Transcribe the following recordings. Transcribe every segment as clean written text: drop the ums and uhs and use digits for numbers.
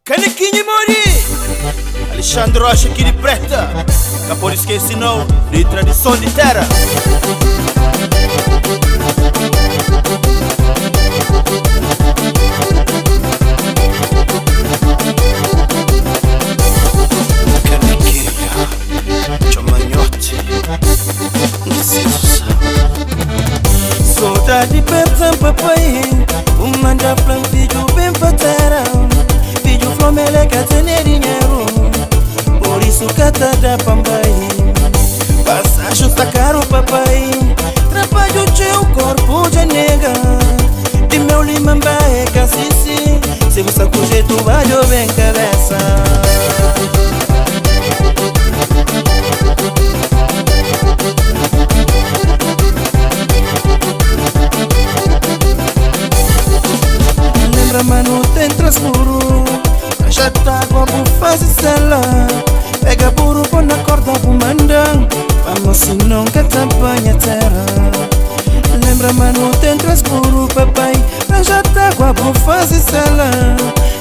Canequinho Mori, Alexandre Rocha aqui de Preta, que por isso que ensinou de tradição de terra. Canequinha, Chomanhote, Saudade perto papai, manda pra filho bem pra terra. Filho flomele que tem dinheiro, por isso que tá da pambai. Passagem tá caro papai, trabalho teu corpo de nega. De meu limamba é cacici, se você com jeito vai bem cabeça. Mano tem transcuro, já tá com a bufase sela. Pega burro, põe na corda pro mandão, vamos se não quer tampar terra. Lembra mano tem transcuro, papai, já tá com a bufase sela.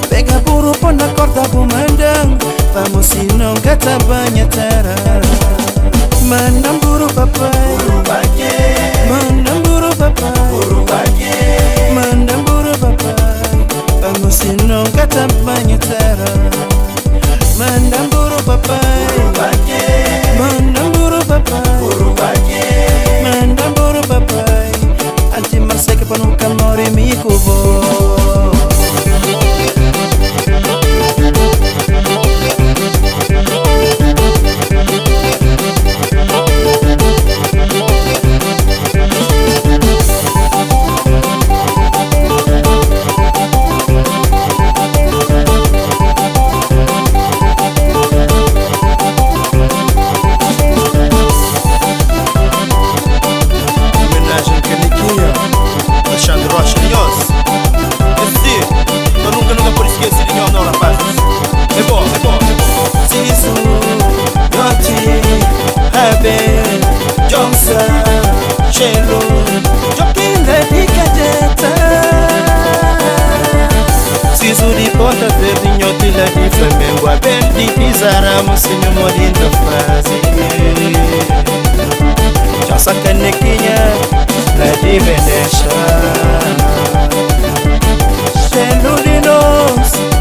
Pega burro, põe na corda pro mandão, vamos se não quer tampar terra. Mandam burro, papai, mandam burro, papai, mandam burro, papai. Vamos se não cata banho terra. Mandam burro papai, mandam burro papai, mandam burro papai. Anti marseca para nunca morrer me cubo. Chelo, joquinho de cadeta. Siso de porta verde, nhotila de flamengo. A bem de pisaramos, senhor morindo fase. Já sa canequinha, la de Venecia. Chelo de nós.